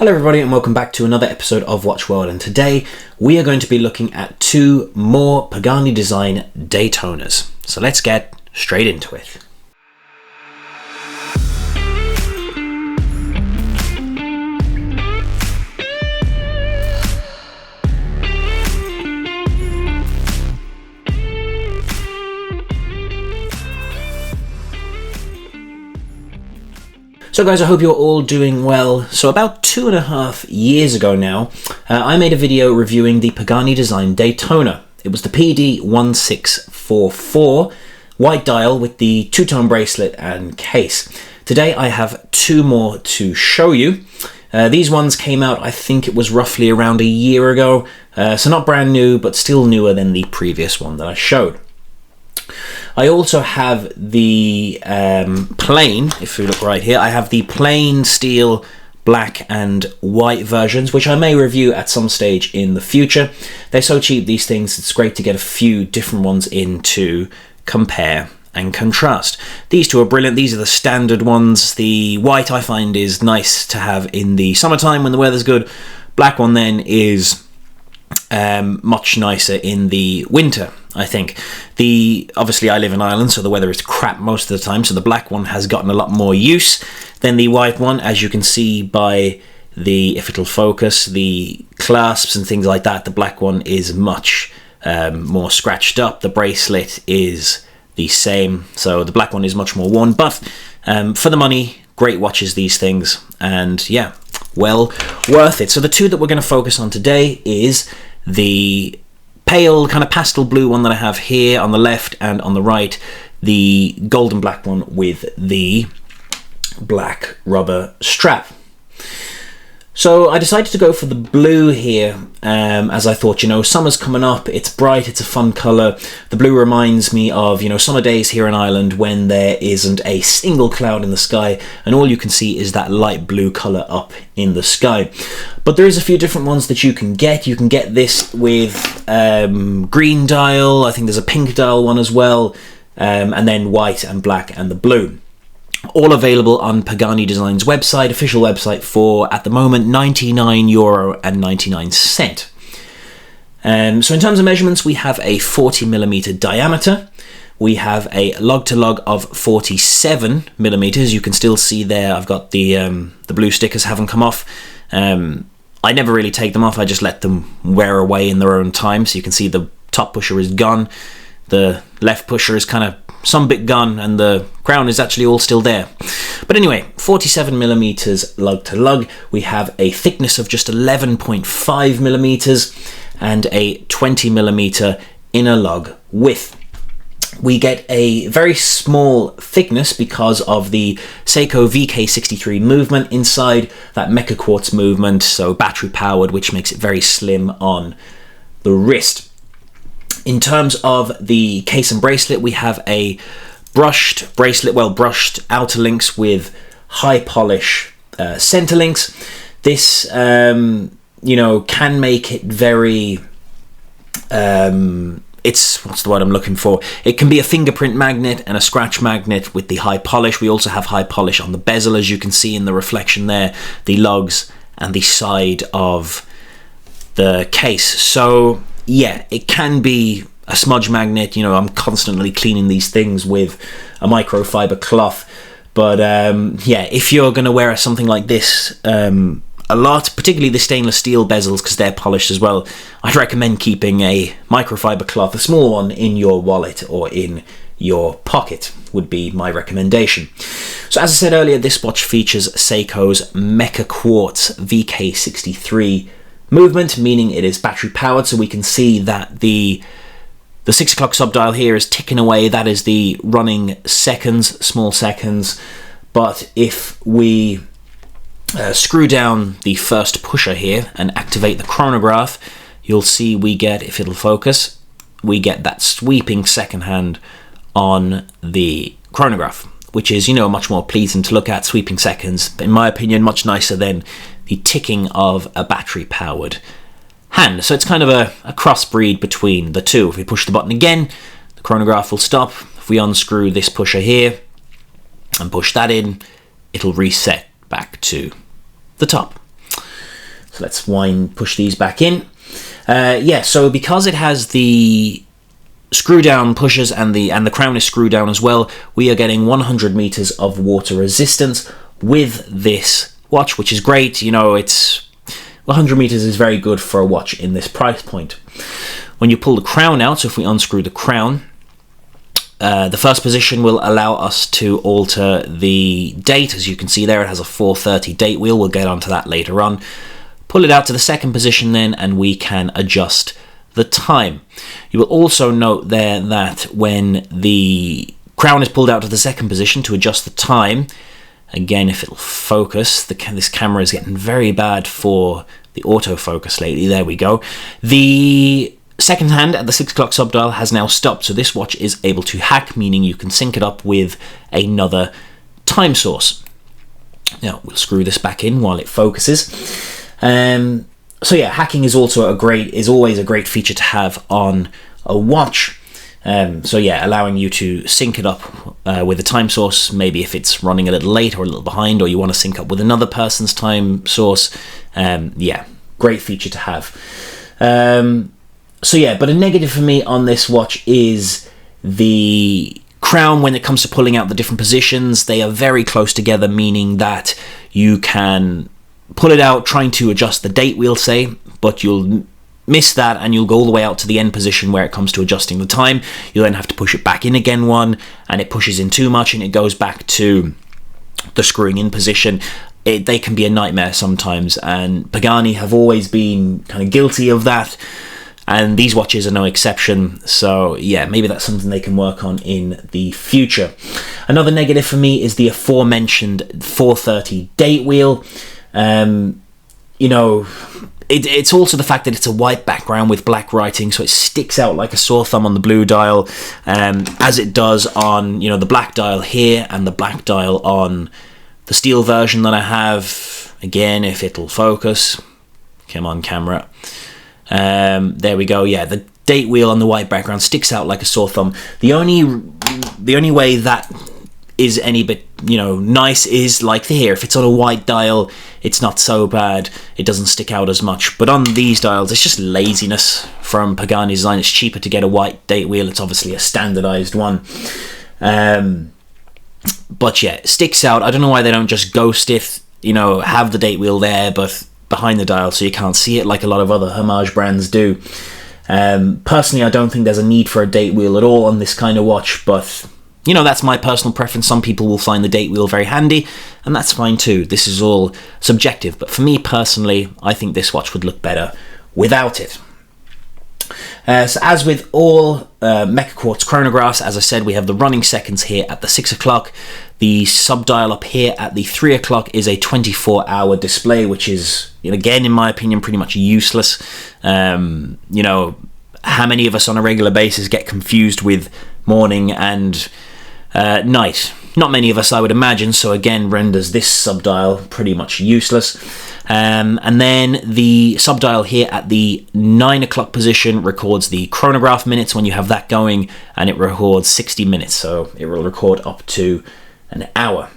Hello everybody and welcome back to another episode of Watch World, and today we are going to be looking at two more Pagani Design Daytonas. So let's get straight into it. So guys, I hope you're all doing well. So about 2.5 years ago now, I made a video reviewing the Pagani Design Daytona. It was the PD1644 white dial with the two-tone bracelet and case. Today I have two more to show you. These ones came out, I think it was roughly around a year ago, so not brand new, but still newer than the previous one that I showed. I also have the plain, if you look right here, I have the plain steel, black and white versions, which I may review at some stage in the future. They're so cheap, these things, it's great to get a few different ones in to compare and contrast. These two are brilliant. These are the standard ones. The white I find is nice to have in the summertime when the weather's good. Black one then is much nicer in the winter, I think. Obviously I live in Ireland, so the weather is crap most of the time, so the black one has gotten a lot more use than the white one, as you can see by the, if it'll focus, the clasps and things like that. The black one is much more scratched up. The bracelet is the same, so the black one is much more worn, but for the money, great watches, these things, and yeah, well worth it. So the two that we're going to focus on today is the pale kind of pastel blue one that I have here on the left, and on the right the golden black one with the black rubber strap. So I decided to go for the blue here, as I thought, summer's coming up, it's bright, it's a fun colour. The blue reminds me of, summer days here in Ireland when there isn't a single cloud in the sky and all you can see is that light blue colour up in the sky. But there is a few different ones that you can get. You can get this with green dial, I think there's a pink dial one as well, and then white and black and the blue. All available on Pagani Design's website, official website, for, at the moment, €99.99. So in terms of measurements, we have a 40mm diameter. We have a lug-to-lug of 47mm. You can still see there, I've got the blue stickers haven't come off. I never really take them off, I just let them wear away in their own time. So you can see the top pusher is gone. The left pusher is kind of some bit gone, and the crown is actually all still there. But anyway, 47mm lug to lug. We have a thickness of just 11.5mm and a 20mm inner lug width. We get a very small thickness because of the Seiko VK63 movement inside, that mecha quartz movement, so battery powered, which makes it very slim on the wrist. In terms of the case and bracelet, we have a brushed bracelet, brushed outer links with high polish center links. This, can make it very, what's the word I'm looking for? It can be a fingerprint magnet and a scratch magnet with the high polish. We also have high polish on the bezel, as you can see in the reflection there, the lugs and the side of the case. So yeah, it can be a smudge magnet. I'm constantly cleaning these things with a microfiber cloth. But yeah, if you're going to wear something like this a lot, particularly the stainless steel bezels, because they're polished as well, I'd recommend keeping a microfiber cloth, a small one, in your wallet or in your pocket would be my recommendation. So as I said earlier, this watch features Seiko's Mecha Quartz VK63 movement, meaning it is battery powered, so we can see that the 6 o'clock subdial here is ticking away. That is the running seconds, small seconds. But if we screw down the first pusher here and activate the chronograph, you'll see we get, if it'll focus, we get that sweeping second hand on the chronograph, which is, much more pleasing to look at. Sweeping seconds, in my opinion, much nicer than the ticking of a battery-powered hand. So it's kind of a crossbreed between the two. If we push the button again, the chronograph will stop. If we unscrew this pusher here and push that in, it'll reset back to the top. So let's push these back in. Yeah, so because it has the screw down pushers and the crown is screwed down as well, we are getting 100 meters of water resistance with this watch, which is great. You know, it's 100 meters is very good for a watch in this price point. When you pull the crown out, so if we unscrew the crown, the first position will allow us to alter the date. As you can see there, it has a 4:30 date wheel. We'll get onto that later on. Pull it out to the second position then, and we can adjust the time. You will also note there that when the crown is pulled out to the second position to adjust the time, again, if it'll focus, this camera is getting very bad for the autofocus lately. There we go. The second hand at the 6 o'clock subdial has now stopped, so this watch is able to hack, meaning you can sync it up with another time source. Now, we'll screw this back in while it focuses. So yeah, hacking is always a great feature to have on a watch. So yeah, allowing you to sync it up with a time source, maybe if it's running a little late or a little behind, or you want to sync up with another person's time source. Yeah, great feature to have. So yeah, but a negative for me on this watch is the crown. When it comes to pulling out the different positions, they are very close together, meaning that you can pull it out trying to adjust the date wheel, say, but you'll miss that and you'll go all the way out to the end position where it comes to adjusting the time. You'll then have to push it back in again and it pushes in too much and it goes back to the screwing in position. They can be a nightmare sometimes, and Pagani have always been kind of guilty of that, and these watches are no exception. So yeah, maybe that's something they can work on in the future. Another negative for me is the aforementioned 4:30 date wheel. You know, it's also the fact that it's a white background with black writing, so it sticks out like a sore thumb on the blue dial, as it does on, you know, the black dial here and the black dial on the steel version that I have. Again, if it'll focus, come on camera. There we go. Yeah, the date wheel on the white background sticks out like a sore thumb. The only way that is any bit, you know, nice is like here. If it's on a white dial, it's not so bad. It doesn't stick out as much. But on these dials, it's just laziness from Pagani Design. It's cheaper to get a white date wheel. It's obviously a standardized one. But yeah, it sticks out. I don't know why they don't just ghost it, you know, have the date wheel there, but behind the dial so you can't see it like a lot of other homage brands do. Personally, I don't think there's a need for a date wheel at all on this kind of watch, but you know, that's my personal preference. Some people will find the date wheel very handy, and that's fine too. This is all subjective, but for me personally, I think this watch would look better without it. So as with all Mecha Quartz chronographs, as I said, we have the running seconds here at the 6 o'clock. The subdial up here at the 3 o'clock is a 24-hour display, which is, again, in my opinion, pretty much useless. You know, how many of us on a regular basis get confused with morning and night? Not many of us, I would imagine, so again renders this subdial pretty much useless. And then the subdial here at the 9 o'clock position records the chronograph minutes when you have that going, and it records 60 minutes, so it will record up to an hour.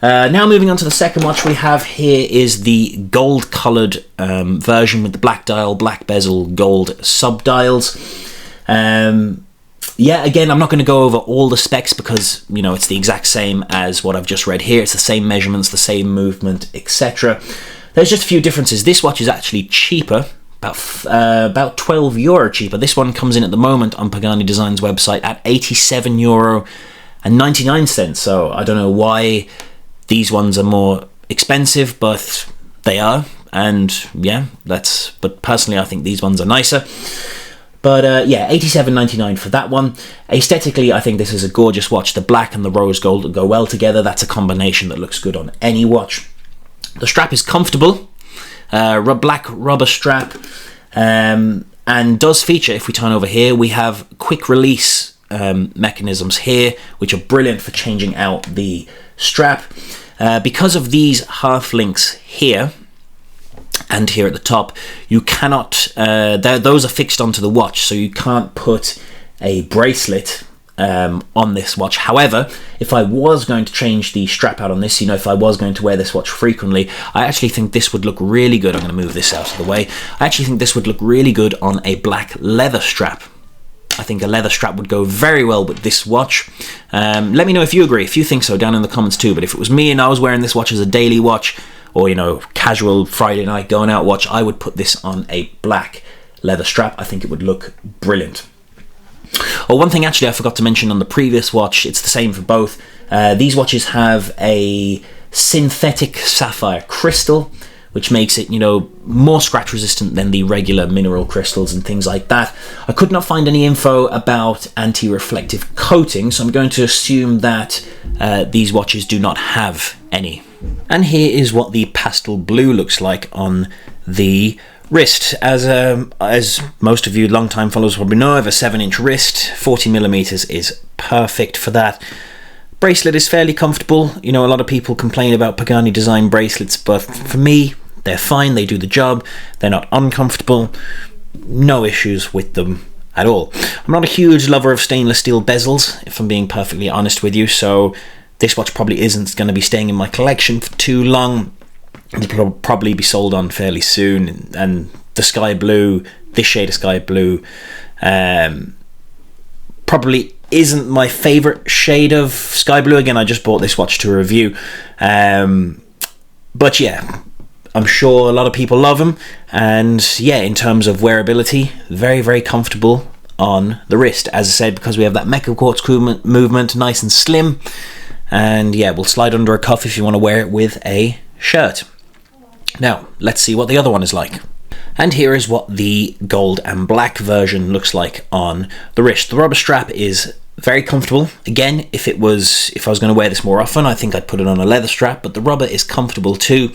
Now moving on to the second watch we have here is the gold coloured version with the black dial, black bezel, gold subdials. Yeah, again, I'm not going to go over all the specs because, you know, it's the exact same as what I've just read here. It's the same measurements, the same movement, etc. There's just a few differences. This watch is actually cheaper, about €12 cheaper. This one comes in at the moment on Pagani Design's website at €87.99. So I don't know why these ones are more expensive, but they are. And yeah, but personally, I think these ones are nicer. But yeah, $87.99 for that one. Aesthetically, I think this is a gorgeous watch. The black and the rose gold go well together. That's a combination that looks good on any watch. The strap is comfortable, black rubber strap, and does feature, if we turn over here, we have quick release mechanisms here, which are brilliant for changing out the strap. Because of these half links here, and here at the top, you cannot, those are fixed onto the watch, so you can't put a bracelet on this watch. However, if I was going to change the strap out on this, you know, if I was going to wear this watch frequently, I actually think this would look really good. I'm going to move this out of the way. I actually think this would look really good on a black leather strap. I think a leather strap would go very well with this watch. Let me know if you agree, if you think so, down in the comments too. But if it was me and I was wearing this watch as a daily watch, or, you know, casual Friday night going out watch, I would put this on a black leather strap. I think it would look brilliant. Oh, one thing actually I forgot to mention on the previous watch, it's the same for both. These watches have a synthetic sapphire crystal, which makes it, you know, more scratch resistant than the regular mineral crystals and things like that. I could not find any info about anti-reflective coating, so I'm going to assume that these watches do not have any. And here is what the pastel blue looks like on the wrist. As most of you long-time followers probably know, I have a 7-inch wrist. 40mm is perfect for that. Bracelet is fairly comfortable. You know, a lot of people complain about Pagani Design bracelets, but for me, they're fine. They do the job. They're not uncomfortable. No issues with them at all. I'm not a huge lover of stainless steel bezels, if I'm being perfectly honest with you, so this watch probably isn't going to be staying in my collection for too long. It'll probably be sold on fairly soon, and the sky blue, this shade of sky blue, probably isn't my favorite shade of sky blue. Again, I just bought this watch to review, but yeah, I'm sure a lot of people love them, and yeah, in terms of wearability, very, very comfortable on the wrist. As I said, because we have that mecha quartz movement, nice and slim, and yeah, will slide under a cuff if you want to wear it with a shirt. Now, let's see what the other one is like. And here is what the gold and black version looks like on the wrist. The rubber strap is very comfortable. Again, if I was going to wear this more often, I think I'd put it on a leather strap, but the rubber is comfortable too.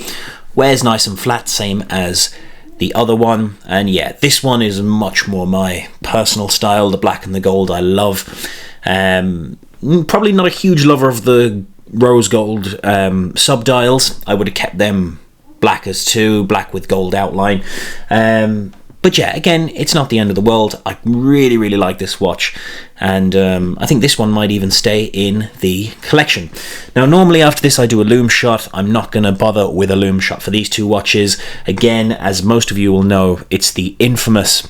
Wears nice and flat, same as the other one. And yeah, this one is much more my personal style. The black and the gold I love. Probably not a huge lover of the rose gold subdials. I would have kept them black as too, black with gold outline. But yeah, again, it's not the end of the world. I really, really like this watch, and I think this one might even stay in the collection. Now, normally after this I do a lume shot. I'm not going to bother with a lume shot for these two watches. Again, as most of you will know, it's the infamous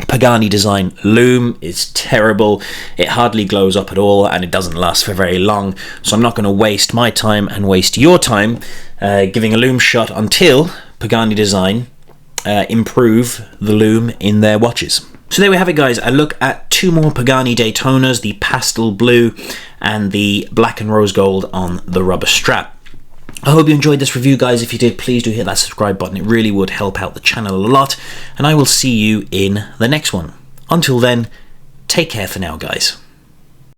Pagani Design lume. Is terrible. It hardly glows up at all, and it doesn't last for very long, so I'm not going to waste my time and waste your time giving a lume shot until Pagani Design improve the lume in their watches. So there we have it, guys. A look at two more Pagani Daytonas, the pastel blue and the black and rose gold on the rubber strap. I hope you enjoyed this review, guys. If you did, please do hit that subscribe button. It really would help out the channel a lot, and I will see you in the next one. Until then, take care for now, guys.